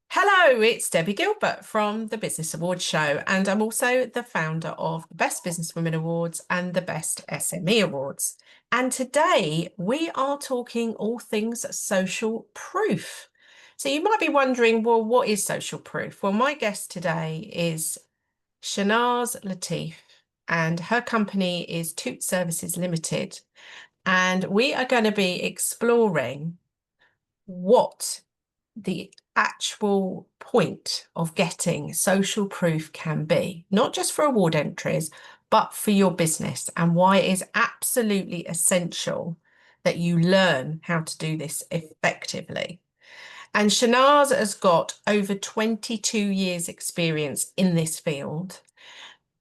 Hello, it's Debbie Gilbert from the Business Awards Show, and I'm also the founder of the Best Businesswomen Awards and the Best SME Awards. And today we are talking all things social proof. So you might be wondering, well, what is social proof? Well, my guest today is Shehnaaz Latif, and her company is TOOT Services Limited. And we are going to be exploring what the actual point of getting social proof can be, not just for award entries, but for your business, and why it is absolutely essential that you learn how to do this effectively. And Shehnaaz has got over 22 years experience in this field.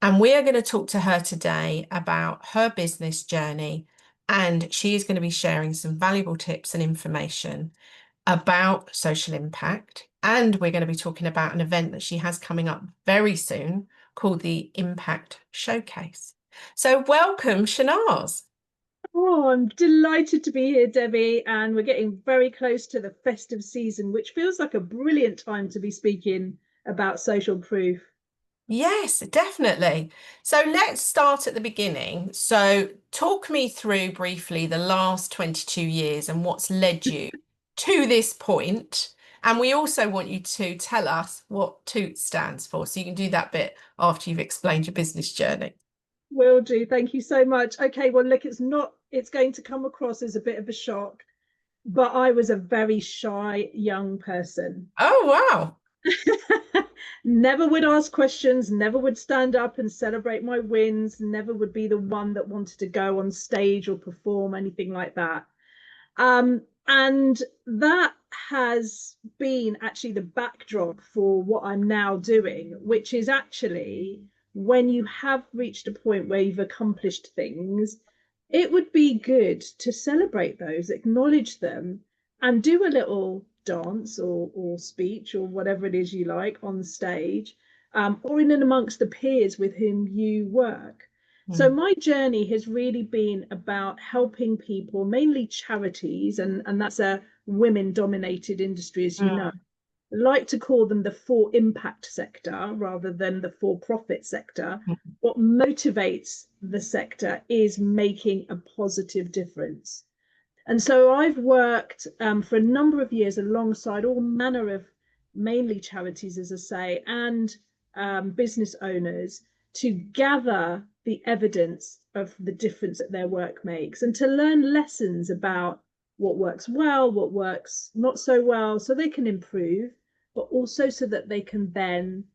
And we are going to talk to her today about her business journey. And she is going to be sharing some valuable tips and information about social impact. And we're going to be talking about an event that she has coming up very soon called the Impact Showcase. So welcome, Shehnaaz. Oh, I'm delighted to be here, Debbie. And we're getting very close to the festive season, which feels like a brilliant time to be speaking about social proof. Yes, definitely. So let's start at the beginning. So talk me through briefly the last 22 years and what's led you to this point. And we also want you to tell us what TOOT stands for. So you can do that bit after you've explained your business journey. Will do. Thank you so much. Okay, well, look, it's going to come across as a bit of a shock, but I was a very shy young person. Oh, wow. Never would ask questions, never would stand up and celebrate my wins, never would be the one that wanted to go on stage or perform, anything like that. And that has been actually the backdrop for what I'm now doing, which is actually when you have reached a point where you've accomplished things, it would be good to celebrate those, acknowledge them, and do a little dance or speech or whatever it is you like on stage, or in and amongst the peers with whom you work. So Mm. my journey has really been about helping people, mainly charities, and that's a women-dominated industry, as you know. Mm. I like to call them the for impact sector rather than the for-profit sector. What motivates the sector is making a positive difference. And so I've worked for a number of years alongside all manner of mainly charities, as I say, and business owners to gather the evidence of the difference that their work makes and to learn lessons about what works well, what works not so well, so they can improve, but also so that they can then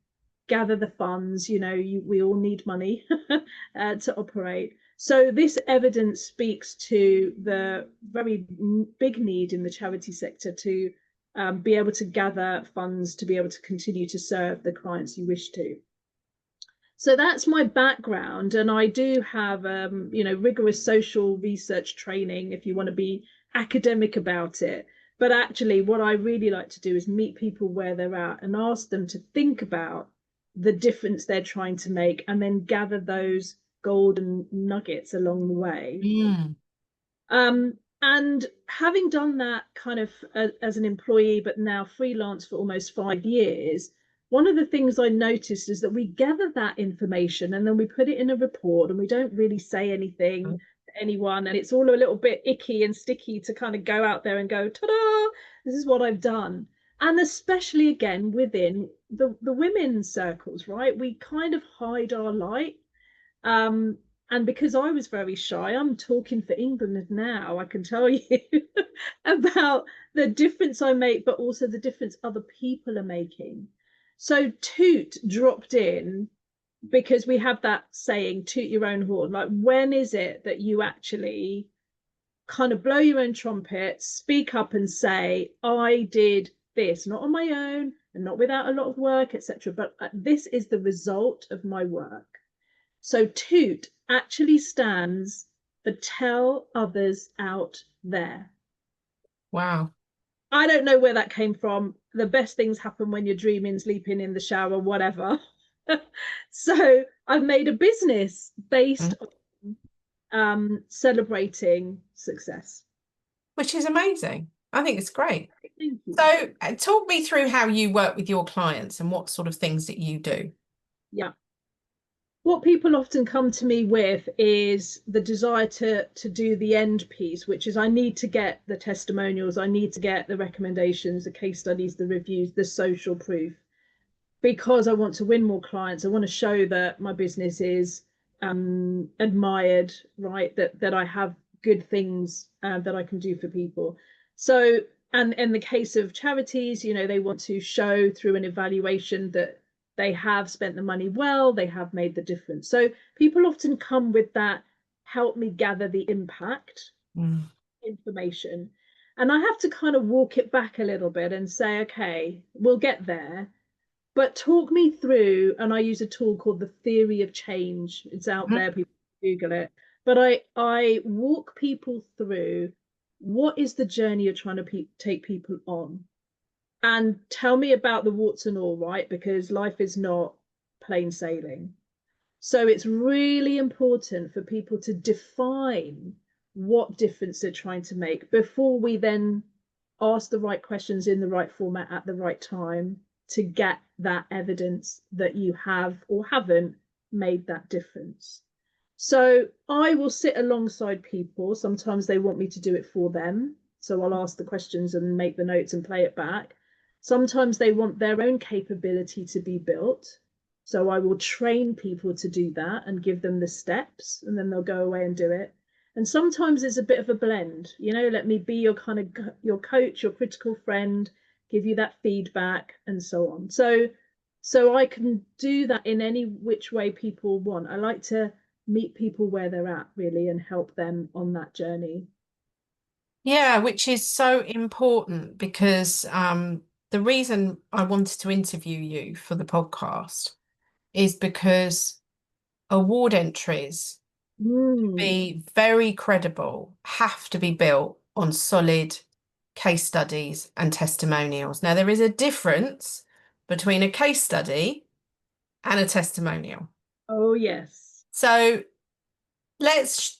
gather the funds. We all need money to operate. So this evidence speaks to the very big need in the charity sector to be able to gather funds to be able to continue to serve the clients you wish to. So that's my background, and I do have rigorous social research training if you want to be academic about it. But actually, what I really like to do is meet people where they're at and ask them to think about the difference they're trying to make, and then gather those golden nuggets along the way. Mm. And having done that kind of as an employee, but now freelance for almost 5 years, one of the things I noticed is that we gather that information and then we put it in a report and we don't really say anything to anyone. And it's all a little bit icky and sticky to kind of go out there and go, ta-da, this is what I've done. And especially again within the women's circles, right? We kind of hide our light. Um, and because I was very shy, I'm talking for England now, I can tell you about the difference I make, but also the difference other people are making. So Toot dropped in because we have that saying, toot your own horn. Like, when is it that you actually kind of blow your own trumpet, speak up and say, I did this, not on my own and not without a lot of work, etc. But this is the result of my work. So TOOT actually stands for tell others out there. Wow. I don't know where that came from. The best things happen when you're dreaming, sleeping in the shower, whatever. So I've made a business based on celebrating success. Which is amazing. I think it's great. Thank you. So talk me through how you work with your clients and what sort of things that you do. Yeah. What people often come to me with is the desire to do the end piece, which is I need to get the testimonials, I need to get the recommendations, the case studies, the reviews, the social proof, because I want to win more clients. I want to show that my business is admired, right? That I have good things that I can do for people. So, and in the case of charities, you know, they want to show through an evaluation that they have spent the money well, they have made the difference. So people often come with that, help me gather the impact information. And I have to kind of walk it back a little bit and say, okay, we'll get there, but talk me through, and I use a tool called the theory of change. It's out Mhm. there, people Google it. But I walk people through what is the journey you're trying to take people on, and tell me about the warts and all, right? Because life is not plain sailing. So it's really important for people to define what difference they're trying to make before we then ask the right questions in the right format at the right time to get that evidence that you have or haven't made that difference. So I will sit alongside people. Sometimes they want me to do it for them. So I'll ask the questions and make the notes and play it back. Sometimes they want their own capability to be built. So I will train people to do that and give them the steps, and then they'll go away and do it. And sometimes it's a bit of a blend, you know, let me be your kind of your coach, your critical friend, give you that feedback and so on. So I can do that in any which way people want. I like to meet people where they're at really and help them on that journey. Yeah, which is so important because the reason I wanted to interview you for the podcast is because award entries Mm. be very credible, have to be built on solid case studies and testimonials. Now, there is a difference between a case study and a testimonial. Oh yes. So let's,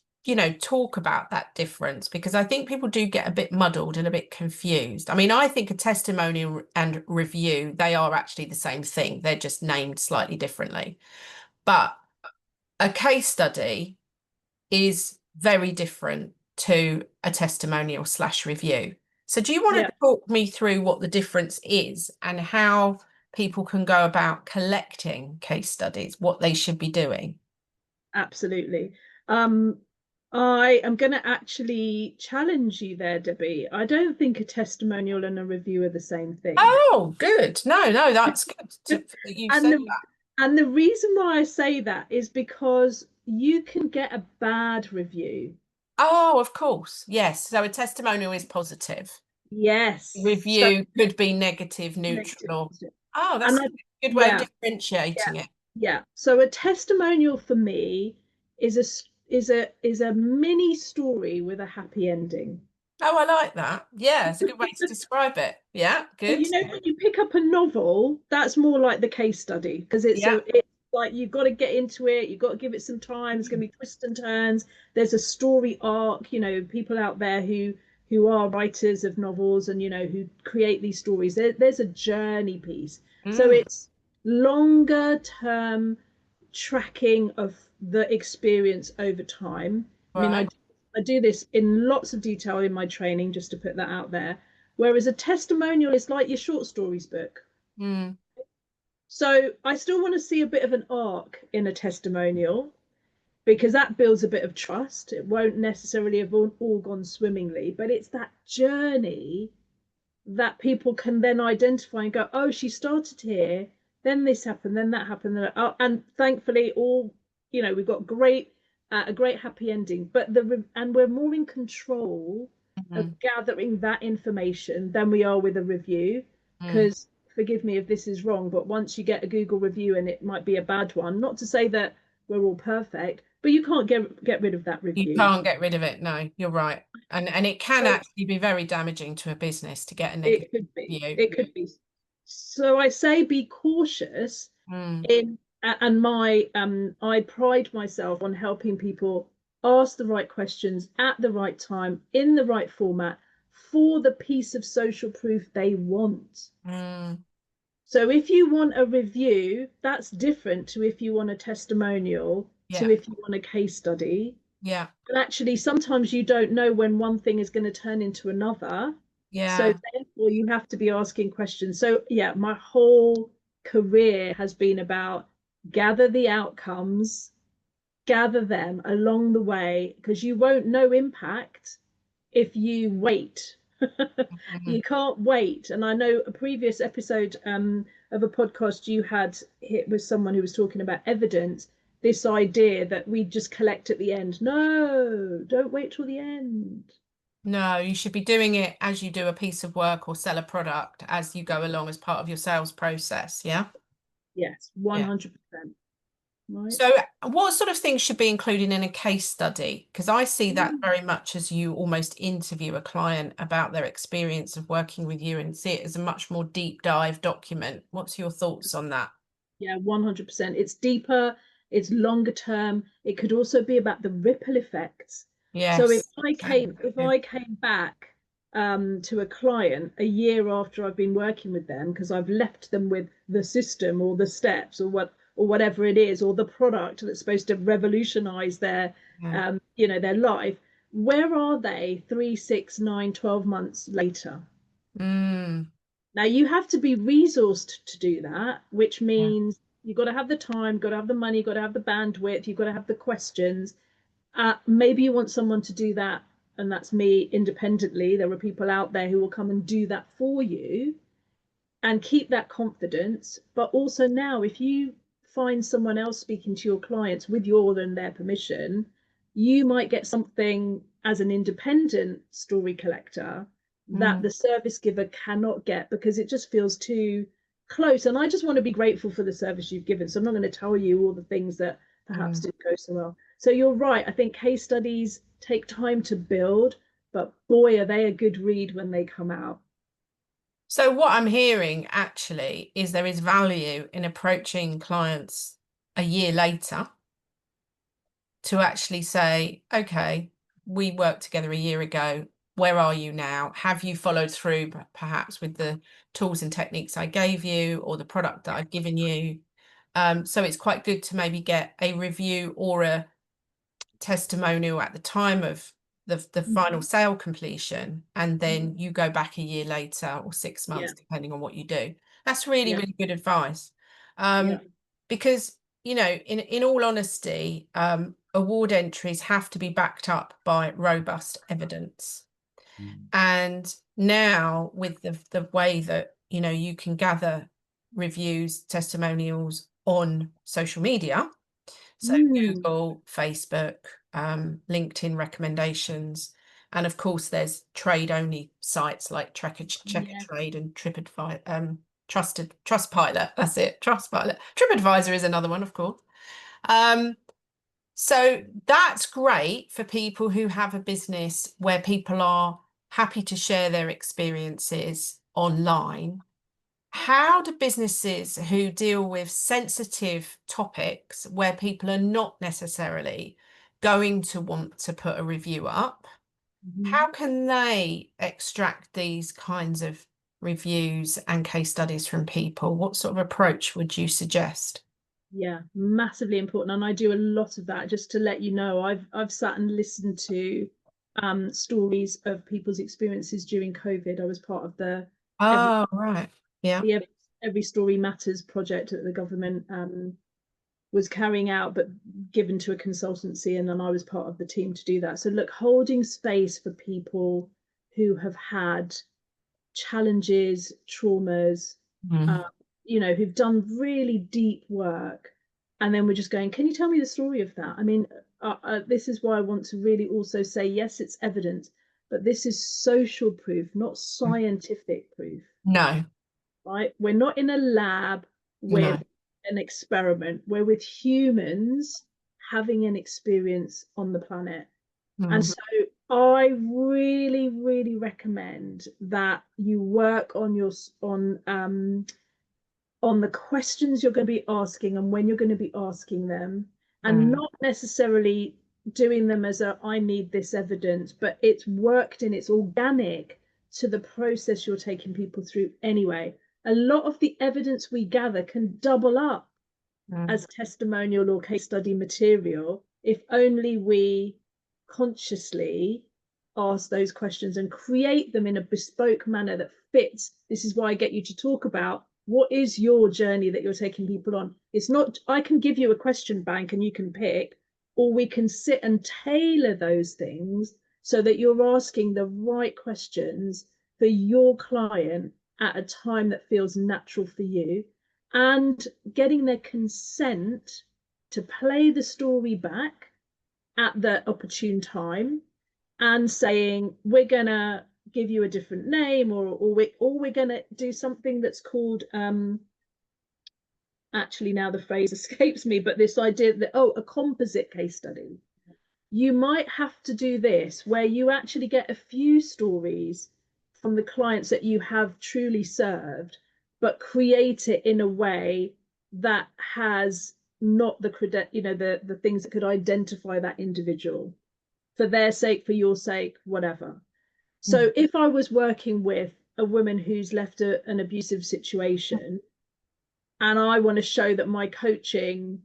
talk about that difference because I think people do get a bit muddled and a bit confused. I mean, I think a testimonial and review, they are actually the same thing. They're just named slightly differently. But a case study is very different to a testimonial slash review. So do you want Yeah, to talk me through what the difference is and how people can go about collecting case studies, what they should be doing? absolutely. Um, I am going to actually challenge you there, Debbie. I don't think a testimonial and a review are the same thing. Oh, good. No, that's good that you And said the that. and the reason why I say that is because you can get a bad review. Oh, of course. Yes. So a testimonial is positive. Yes. So Review could be negative, negative. neutral. Oh, And that's I, a good way of yeah, yeah, differentiating it. yeah. So a testimonial for me is a mini story with a happy ending. Oh, I like that. Yeah, it's a good way to describe it. Yeah, You good. know, when you pick up a novel, that's more like the case study because Yeah. it's like you've got to get into it, you've got to give it some time. There's going to be twists and turns. There's a story arc. You know, people out there who are writers of novels and you know who create these stories. There's a journey piece. So Mm, it's longer term tracking of the experience over time. I mean, right. I do this in lots of detail in my training, just to put that out there. Whereas a testimonial is like your short stories book. Mm, So I still want to see a bit of an arc in a testimonial because that builds a bit of trust. It won't necessarily have all gone swimmingly, but it's that journey that people can then identify and go, oh, she started here, then this happened, then that happened, and thankfully, all you know, we've got a great happy ending. But and we're more in control of mm, gathering that information than we are with a review. mm. Because forgive me if this is wrong, but once you get a Google review and it might be a bad one, not to say that we're all perfect, but you can't get rid of that You review. can't get rid of it. No, you're right. And it can So actually be very damaging to a business to get a negative it could be. review. It could be. So I say be cautious Mm, in and my I pride myself on helping people ask the right questions at the right time in the right format for the piece of social proof they want. Mm, So if you want a review, that's different to if you want a testimonial, to yeah, if you want a case study. yeah, And actually, sometimes you don't know when one thing is going to turn into another. So yeah. therefore, you have to be asking questions. So yeah, my whole career has been about gather the outcomes, gather them along the way, because you won't know impact if you wait. Mhm. You can't wait. And I know a previous episode of a podcast you had hit with someone who was talking about evidence, this idea that we just collect at the end. No, don't wait till the end. No, you should be doing it as you do a piece of work or sell a product as you go along as part of your sales process. Yeah. Yes, Yeah. 100%. Right. So, what sort of things should be included in a case study? Because I see that Mm. very much as you almost interview a client about their experience of working with you and see it as a much more deep dive document. What's your thoughts on that? Yeah, 100%. It's deeper, it's longer term. It could also be about the ripple effects. So if Yes. I came, if Good. I came back to a client a year after I've been working with them, because I've left them with the system or the steps or whatever it is, or the product that's supposed to revolutionize their Yeah. their life, where are they 3, 6, 9, 12 months later? Mm, Now you have to be resourced to do that, which yeah. means you've got to have the time, got to have the money, got to have the bandwidth, you've got to have the questions. Maybe you want someone to do that, and that's me independently. There are people out there who will come and do that for you and keep that confidence. But also now, if you find someone else speaking to your clients with your and their permission, you might get something as an independent story collector that Mm, the service giver cannot get because it just feels too close. And I just want to be grateful for the service you've given. So I'm not going to tell you all the things that perhaps mm. didn't go so well. So you're right. I think case studies take time to build, but boy, are they a good read when they come out. So, what I'm hearing actually is there is value in approaching clients a year later to actually say, okay, we worked together a year ago. Where are you now? Have you followed through perhaps with the tools and techniques I gave you or the product that I've given you? So it's quite good to maybe get a review or a testimonial at the time of the final Mhm. sale completion, and Mhm. then you go back a year later or 6 months, Yeah, depending on what you do. That's really, yeah, really good advice. yeah. Because, in all honesty, award entries have to be backed up by robust evidence. And now with the way that, you can gather reviews, testimonials on social media, so Mm, Google, Facebook, LinkedIn recommendations, and of course there's trade-only sites like Checker yeah. Trade and TripAdvisor, Trustpilot. That's it, Trustpilot. TripAdvisor is another one, of course. Um, so that's great for people who have a business where people are happy to share their experiences online. How do businesses who deal with sensitive topics where people are not necessarily going to want to put a review up, Mhm. how can they extract these kinds of reviews and case studies from people? What sort of approach would you suggest? Yeah, massively important. And I do a lot of that just to let you know. I've sat and listened to stories of people's experiences during COVID. I was part of the every Oh, right. Yeah. the Every Story Matters project that the government was carrying out, but given to a consultancy, and then I was part of the team to do that. So look, holding space for people who have had challenges, traumas, Mm, uh, who've done really deep work. And then we're just going, can you tell me the story of that? I mean, this is why I want to really also say, yes, it's evidence, but this is social proof, not mm. scientific proof, No, right? We're not in a lab no. with an experiment, we're with humans having an experience on the planet. And Mm, so I really, really recommend that you work on on the questions you're going to be asking and when you're going to be asking them, and mm, not necessarily doing them as a I need this evidence, but it's worked in, it's organic. to the process you're taking people through anyway. A lot of the evidence we gather can double up as testimonial or case study material if only we consciously ask those questions and create them in a bespoke manner that fits. This is why I get you to talk about what is your journey that you're taking people on. It's not, I can give you a question bank and you can pick, or we can sit and tailor those things so that you're asking the right questions for your client at a time that feels natural for you, and getting their consent to play the story back at the opportune time, and saying, we're gonna give you a different name, or we're gonna do something that's called actually now the phrase escapes me, but this idea that, oh, a composite case study. You might have to do this where you actually get a few stories from the clients that you have truly served, but create it in a way that has not the the things that could identify that individual for their sake, for your sake, whatever. So if I was working with a woman who's left an abusive situation, and I want to show that my coaching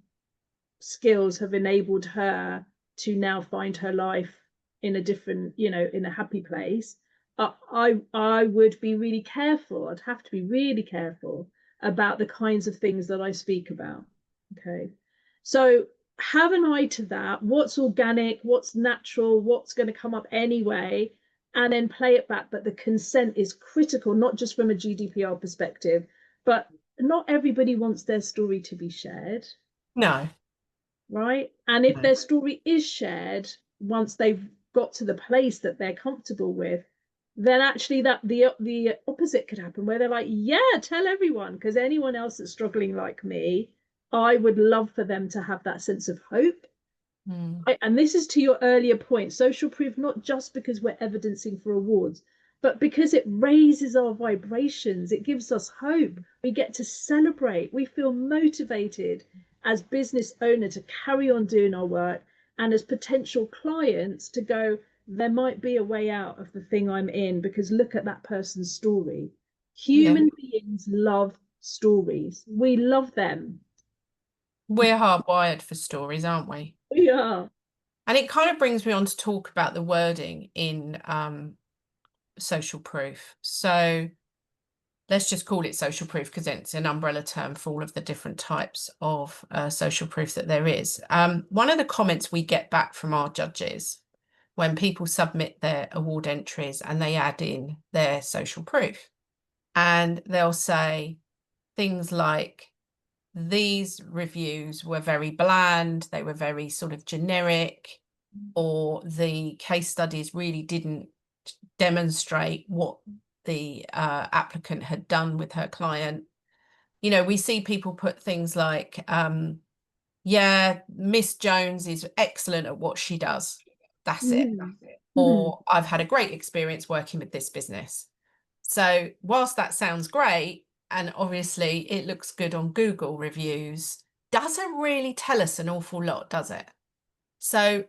skills have enabled her to now find her life in a different, in a happy place, I would be really careful. I'd have to be really careful about the kinds of things that I speak about. Okay. So have an eye to that. What's organic, what's natural, what's going to come up anyway, and then play it back. But the consent is critical, not just from a GDPR perspective, but not everybody wants their story to be shared. No. Right. And if their story is shared, once they've got to the place that they're comfortable with, then actually that the opposite could happen, where they're like, yeah, tell everyone, because anyone else that's struggling like me, I would love for them to have that sense of hope. And this is to your earlier point, social proof, not just because we're evidencing for awards, but because it raises our vibrations. It gives us hope. We get to celebrate. We feel motivated as business owner to carry on doing our work, and as potential clients to go, there might be a way out of the thing I'm in, because look at that person's story. Human beings love stories. We love them. We're hardwired for stories, aren't we? We are. And it kind of brings me on to talk about the wording in social proof. So let's just call it social proof because it's an umbrella term for all of the different types of social proof that there is. One of the comments we get back from our judges when people submit their award entries and they add in their social proof, and they'll say things like, these reviews were very bland, they were very sort of generic, or the case studies really didn't demonstrate what the applicant had done with her client. We see people put things like, yeah, Miss Jones is excellent at what she does. That's it. Or I've had a great experience working with this business. So whilst that sounds great, and obviously it looks good on Google reviews, doesn't really tell us an awful lot, does it? So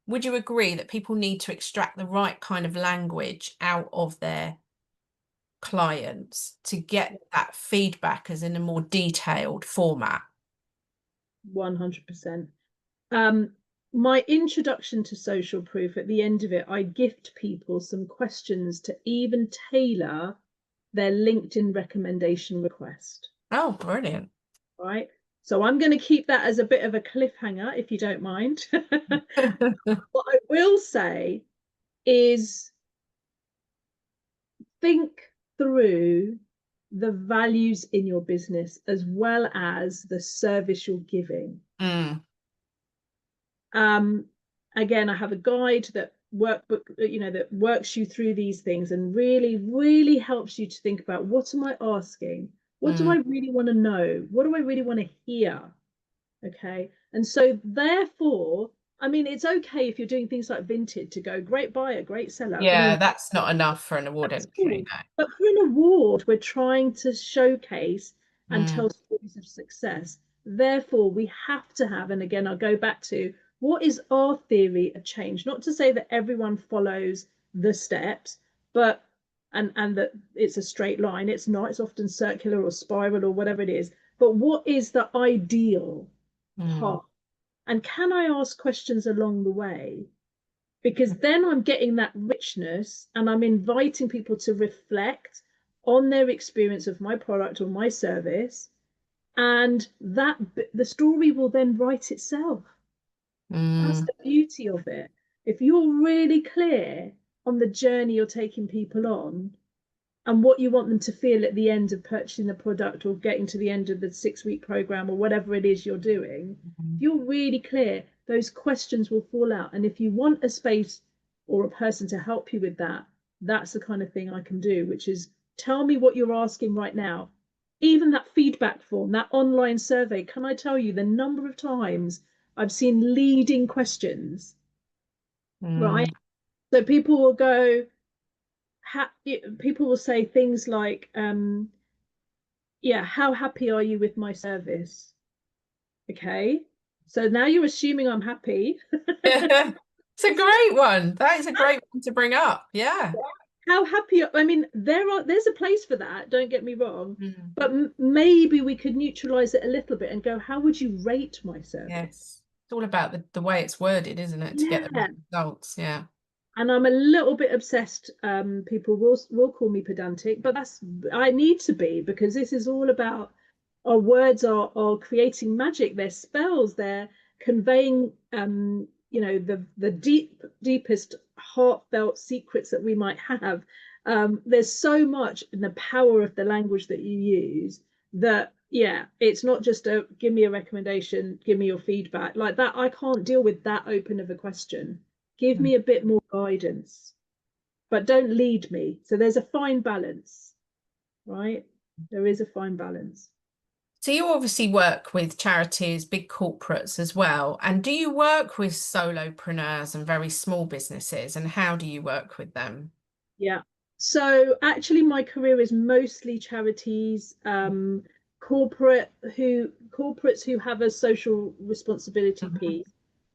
would you agree that people need to extract the right kind of language out of their clients to get that feedback as in a more detailed format? 100%. My introduction to social proof, at the end of it, I gift people some questions to even tailor their LinkedIn recommendation request. Oh, brilliant. Right. So I'm going to keep that as a bit of a cliffhanger, if you don't mind. What I will say is, think through the values in your business as well as the service you're giving. Again, I have a guide that that works you through these things and really, really helps you to think about, what am I asking? What do I really want to know? What do I really want to hear? Okay. And so therefore, I mean, it's okay if you're doing things like Vinted to go, great buyer, great seller. Yeah, that's not enough for an award entry. Cool. But for an award, we're trying to showcase and tell stories of success. Therefore, we have to have, and again, I'll go back to, what is our theory of change? Not to say that everyone follows the steps, but and that it's a straight line. It's not, it's often circular or spiral or whatever it is. But what is the ideal path? And can I ask questions along the way? Because then I'm getting that richness and I'm inviting people to reflect on their experience of my product or my service, and that the story will then write itself. That's the beauty of it. If you're really clear on the journey you're taking people on and what you want them to feel at the end of purchasing the product or getting to the end of the 6-week program or whatever it is you're doing, if you're really clear, those questions will fall out. And if you want a space or a person to help you with that, that's the kind of thing I can do, which is tell me what you're asking right now. Even that feedback form, that online survey, can I tell you the number of times I've seen leading questions, right? So people will go, people will say things like, yeah, how happy are you with my service? Okay, so now you're assuming I'm happy. It's a great one. That is a great one to bring up. Yeah. How happy, I mean, there's a place for that, don't get me wrong, but maybe we could neutralize it a little bit and go, how would you rate my service? Yes, it's all about the way it's worded, isn't it, to get the results. Yeah. And I'm a little bit obsessed. People will call me pedantic, but I need to be, because this is all about our words are creating magic. They're spells. They're conveying the deepest heartfelt secrets that we might have. There's so much in the power of the language that you use that, yeah, it's not just a give me a recommendation, give me your feedback like that. I can't deal with that open of a question. Give me a bit more guidance, but don't lead me. So there's a fine balance, right? There is a fine balance. So you obviously work with charities, big corporates as well. And do you work with solopreneurs and very small businesses? And how do you work with them? Yeah. So actually my career is mostly charities, corporates who have a social responsibility piece.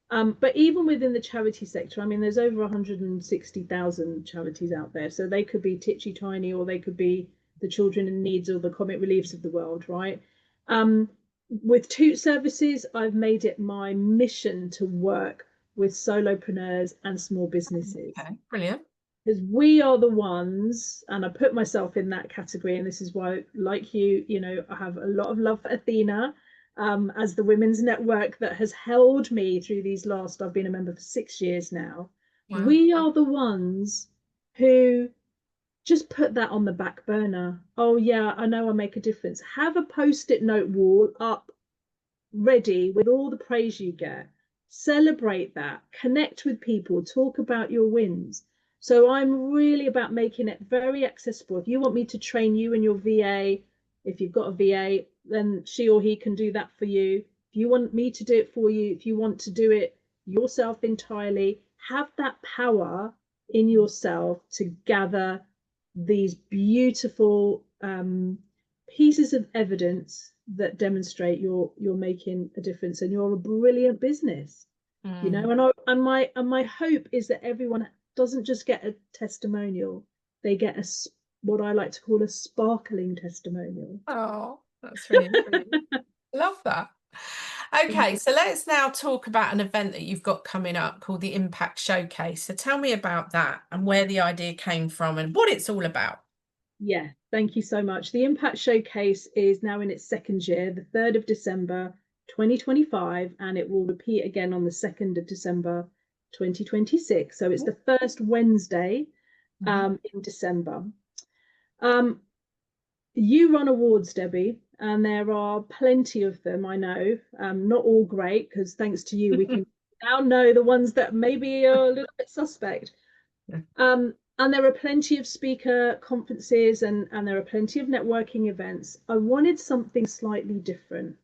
But even within the charity sector, I mean, there's over 160,000 charities out there. So they could be Titchy Tiny, or they could be the Children in Needs or the Comic Reliefs of the world, right? With TOOT Services, I've made it my mission to work with solopreneurs and small businesses. Okay, brilliant. Because we are the ones, and I put myself in that category, and this is why, like you know, I have a lot of love for Athena, as the women's network that has held me through these last, I've been a member for 6 years now. Wow. We are the ones who just put that on the back burner. Oh yeah, I know I make a difference. Have a post-it note wall up ready with all the praise you get. Celebrate that, connect with people, talk about your wins. So I'm really about making it very accessible. If you want me to train you and your VA, if you've got a VA, then she or he can do that for you. If you want me to do it for you, if you want to do it yourself entirely, have that power in yourself to gather these beautiful pieces of evidence that demonstrate you're making a difference and you're a brilliant business. You know, and my hope is that everyone doesn't just get a testimonial, they get what I like to call a sparkling testimonial. Oh, that's really love that. Okay, so let's now talk about an event that you've got coming up called the Impact Showcase. So tell me about that and where the idea came from and what it's all about. Yeah, thank you so much. The Impact Showcase is now in its 2nd year, the 3rd of December 2025, and it will repeat again on the 2nd of December 2026. So it's the first Wednesday in December. You run awards, Debbie, and there are plenty of them, I know. Not all great, because thanks to you, we can now know the ones that maybe are a little bit suspect. And there are plenty of speaker conferences and there are plenty of networking events. I wanted something slightly different.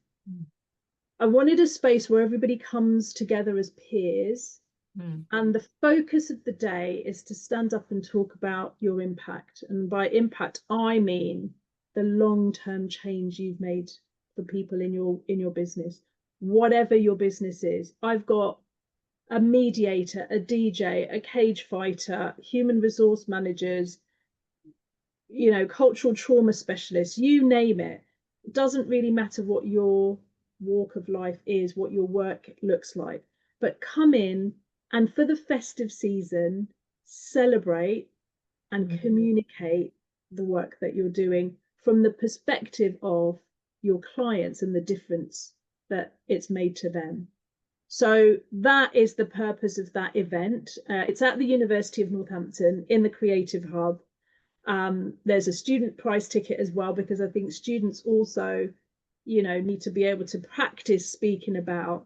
I wanted a space where everybody comes together as peers. And the focus of the day is to stand up and talk about your impact. And by impact, I mean the long-term change you've made for people in your business, whatever your business is. I've got a mediator, a DJ, a cage fighter, human resource managers, cultural trauma specialists, you name it. It doesn't really matter what your walk of life is, what your work looks like, but come in and for the festive season, celebrate and communicate the work that you're doing from the perspective of your clients and the difference that it's made to them. So that is the purpose of that event. It's at the University of Northampton in the Creative Hub. There's a student price ticket as well, because I think students also, need to be able to practice speaking about,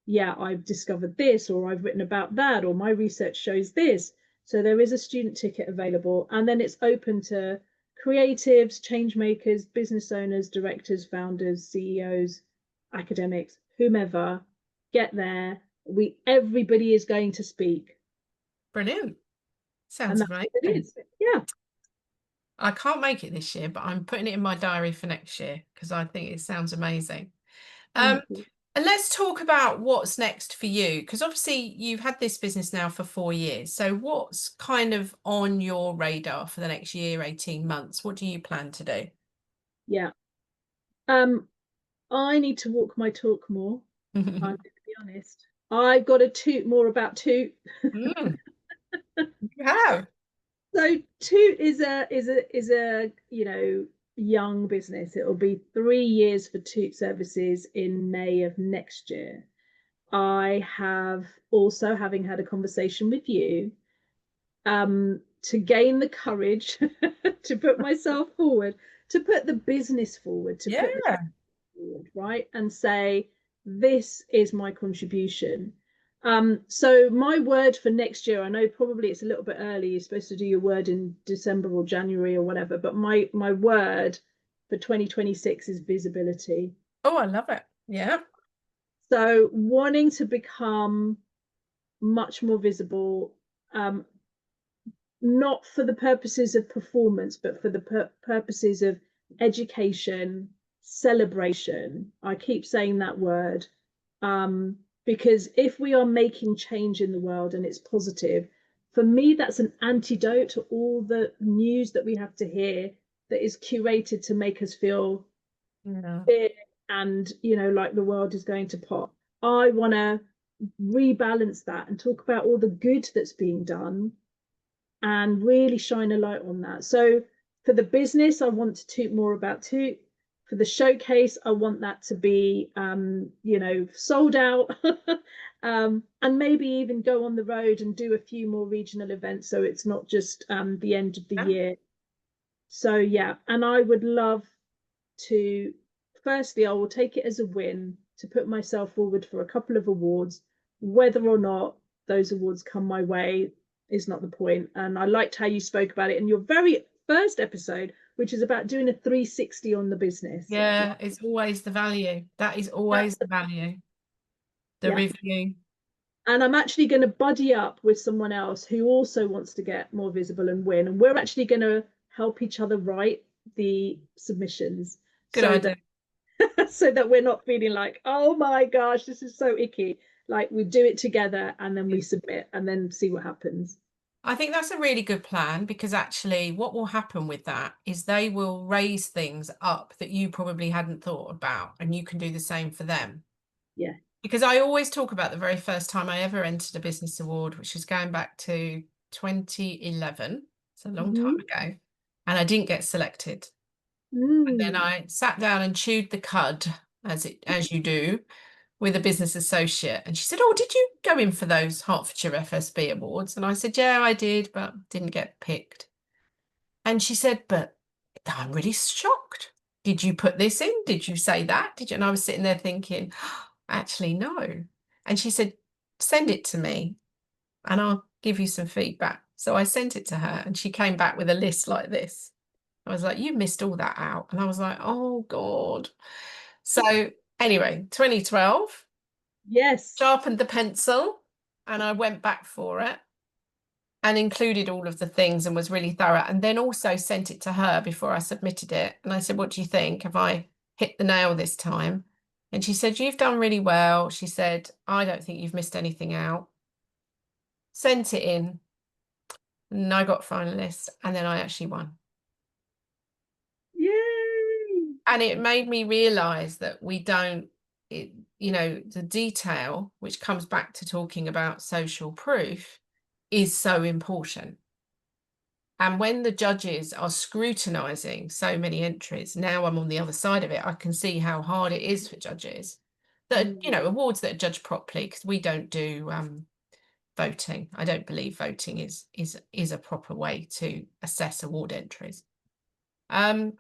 yeah, I've discovered this, or I've written about that, or my research shows this. So there is a student ticket available, and then it's open to creatives, change makers, business owners, directors, founders, CEOs, academics, whomever. Get there. Everybody is going to speak. Brilliant. And Sounds that's what it amazing. is. Yeah. I can't make it this year, but I'm putting it in my diary for next year because I think it sounds amazing. And let's talk about what's next for you, because obviously you've had this business now for 4 years. So what's kind of on your radar for the next year, 18 months? What do you plan to do? Yeah. I need to walk my talk more. I'm going to be honest. I've got to toot more about Toot. You have. So Toot is a young business. It'll be 3 years for Toot Services in May of next year. I have also, having had a conversation with you, to gain the courage to put myself forward, to put the business forward, to put the forward, right, and say, this is my contribution. So my word for next year, I know probably it's a little bit early, you're supposed to do your word in December or January or whatever, but my word for 2026 is visibility. Oh, I love it. Yeah. So wanting to become much more visible, not for the purposes of performance, but for the purposes of education, celebration. I keep saying that word, because if we are making change in the world and it's positive, for me, that's an antidote to all the news that we have to hear that is curated to make us feel fear and, like the world is going to pop. I want to rebalance that and talk about all the good that's being done and really shine a light on that. So for the business, I want to toot more about Toot. For the showcase, I want that to be, sold out, and maybe even go on the road and do a few more regional events. So it's not just the end of the year. So yeah, and I would love to, firstly, I will take it as a win to put myself forward for a couple of awards. Whether or not those awards come my way is not the point. And I liked how you spoke about it in your very first episode, which is about doing a 360 on the business. Yeah, it's always the value. That is always the value. The review. And I'm actually going to buddy up with someone else who also wants to get more visible and win. And we're actually going to help each other write the submissions. Good idea. So that we're not feeling like, oh my gosh, this is so icky. Like, we do it together and then we submit and then see what happens. I think that's a really good plan, because actually what will happen with that is they will raise things up that you probably hadn't thought about, and you can do the same for them. Yeah. Because I always talk about the very first time I ever entered a business award, which is going back to 2011. It's a long time ago. And I didn't get selected. And then I sat down and chewed the cud, as you do, with a business associate. And she said, oh, did you go in for those Hertfordshire FSB awards? And I said, yeah, I did, but didn't get picked. And she said, but I'm really shocked. Did you put this in? Did you say that? Did you? And I was sitting there thinking, actually, no. And she said, send it to me and I'll give you some feedback. So I sent it to her and she came back with a list like this. I was like, you missed all that out. And I was like, oh God. So anyway, 2012. Yes. Sharpened the pencil and I went back for it and included all of the things and was really thorough, and then also sent it to her before I submitted it. And I said, what do you think? Have I hit the nail this time? And she said, you've done really well. She said, I don't think you've missed anything out. Sent it in and I got finalist, and then I actually won. And it made me realize that we don't, the detail, which comes back to talking about social proof, is so important. And when the judges are scrutinizing so many entries, now I'm on the other side of it, I can see how hard it is for judges that, awards that are judged properly, because we don't do voting. I don't believe voting is a proper way to assess award entries. I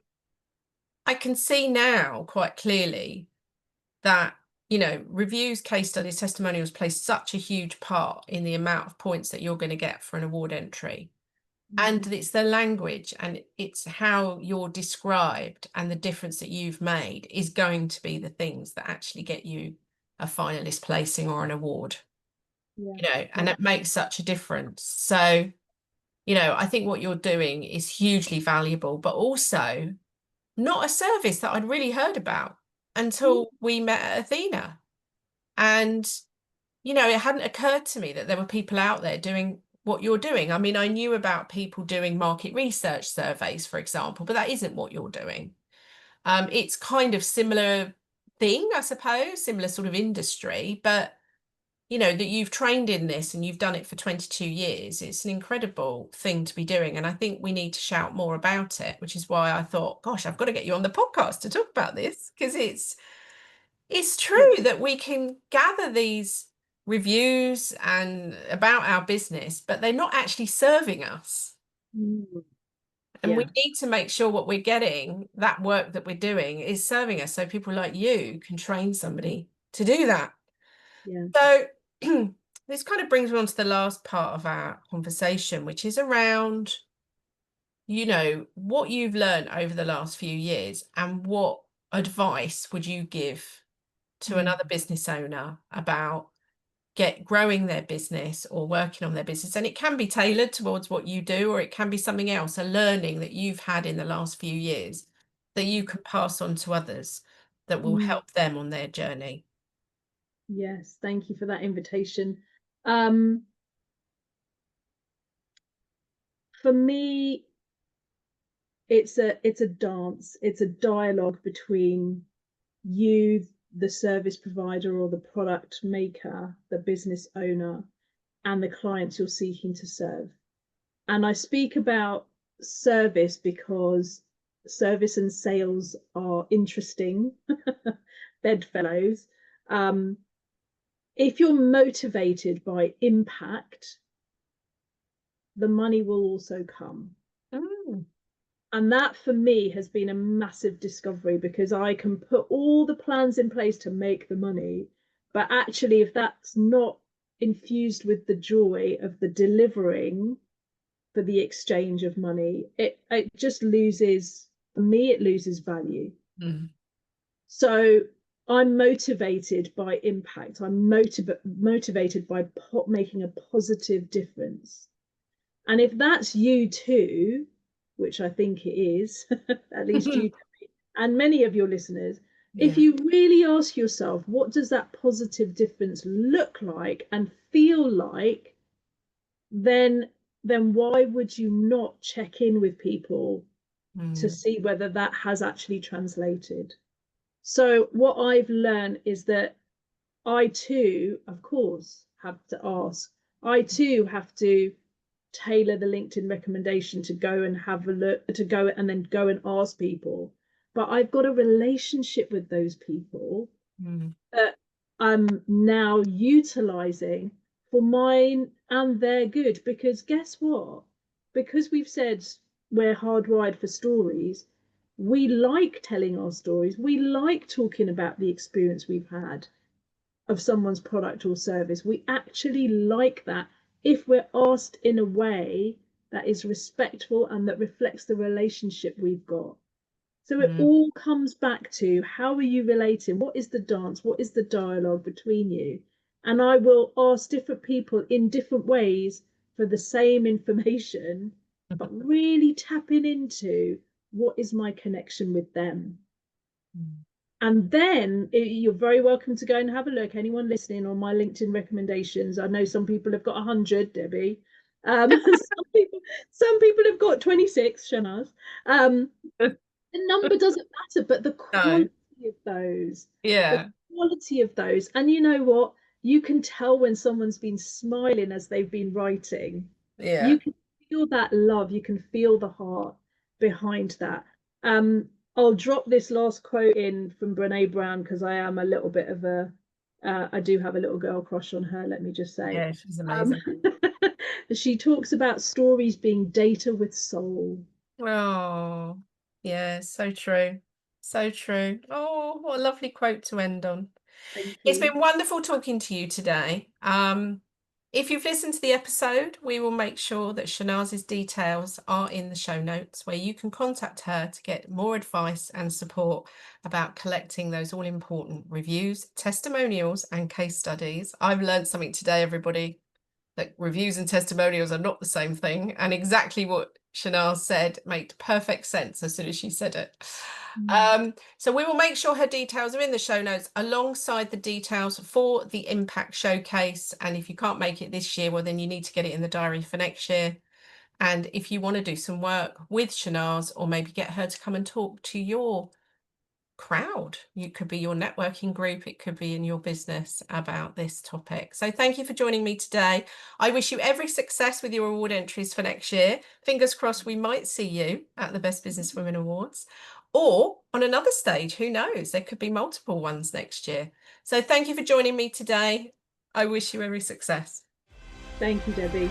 can see now quite clearly that, reviews, case studies, testimonials play such a huge part in the amount of points that you're going to get for an award entry. And it's the language and it's how you're described and the difference that you've made is going to be the things that actually get you a finalist placing or an award. And it makes such a difference. So, I think what you're doing is hugely valuable, but also not a service that I'd really heard about until we met at Athena. And, it hadn't occurred to me that there were people out there doing what you're doing. I mean, I knew about people doing market research surveys, for example, but that isn't what you're doing. It's kind of similar thing, I suppose, similar sort of industry, but that you've trained in this and you've done it for 22 years. It's an incredible thing to be doing. And I think we need to shout more about it, which is why I thought, gosh, I've got to get you on the podcast to talk about this, because it's true that we can gather these reviews and about our business, but they're not actually serving us. And we need to make sure what we're getting, that work that we're doing, is serving us, so people like you can train somebody to do that. So this kind of brings me on to the last part of our conversation, which is around, what you've learned over the last few years and what advice would you give to another business owner about growing their business or working on their business. And it can be tailored towards what you do, or it can be something else, a learning that you've had in the last few years that you can pass on to others that will help them on their journey. Yes, thank you for that invitation. For me, it's a dance, it's a dialogue between you, the service provider or the product maker, the business owner, and the clients you're seeking to serve. And I speak about service because service and sales are interesting bedfellows. If you're motivated by impact, the money will also come. And that for me has been a massive discovery, because I can put all the plans in place to make the money, but actually if that's not infused with the joy of the delivering for the exchange of money, it just loses, for me, it loses value. So I'm motivated by impact. I'm motivated by making a positive difference. And if that's you too, which I think it is, at least you and many of your listeners, if you really ask yourself, what does that positive difference look like and feel like, then why would you not check in with people to see whether that has actually translated? So what I've learned is that I too, of course, have to ask. I too have to tailor the LinkedIn recommendation to go and have a look, to go and then go and ask people. But I've got a relationship with those people that I'm now utilizing for mine and their good. Because guess what? Because we've said we're hardwired for stories, we like telling our stories. We like talking about the experience we've had of someone's product or service. We actually like that if we're asked in a way that is respectful and that reflects the relationship we've got. So it all comes back to, how are you relating? What is the dance? What is the dialogue between you? And I will ask different people in different ways for the same information, but really tapping into what is my connection with them. And then you're very welcome to go and have a look. Anyone listening, on my LinkedIn recommendations. I know some people have got 100, Debbie. Some people have got 26, Shehnaaz. the number doesn't matter, but the No. quality of those, the Yeah. quality of those. And you know what? You can tell when someone's been smiling as they've been writing. Yeah. You can feel that love. You can feel the heart behind that. I'll drop this last quote in from Brene Brown because I am a little bit of I do have a little girl crush on her, let me just say. Yeah, she's Um, amazing. she talks about stories being data with soul. Oh, yeah, so true. So true. Oh, what a lovely quote to end on. Thank It's you. been wonderful talking to you today. If you've listened to the episode, we will make sure that Shehnaaz's details are in the show notes where you can contact her to get more advice and support about collecting those all important reviews, testimonials, and case studies. I've learned something today, everybody, that reviews and testimonials are not the same thing. And exactly what Shehnaaz said made perfect sense as soon as she said it. So we will make sure her details are in the show notes alongside the details for the Impact Showcase. And if you can't make it this year, well, then you need to get it in the diary for next year. And if you want to do some work with Shehnaaz or maybe get her to come and talk to your crowd, you could be your networking group, it could be in your business about this topic. So thank you for joining me today. I wish you every success with your award entries for next year. Fingers crossed we might see you at the Best Business Women Awards or on another stage. Who knows, there could be multiple ones next year. So thank you for joining me today. I wish you every success. Thank you, Debbie.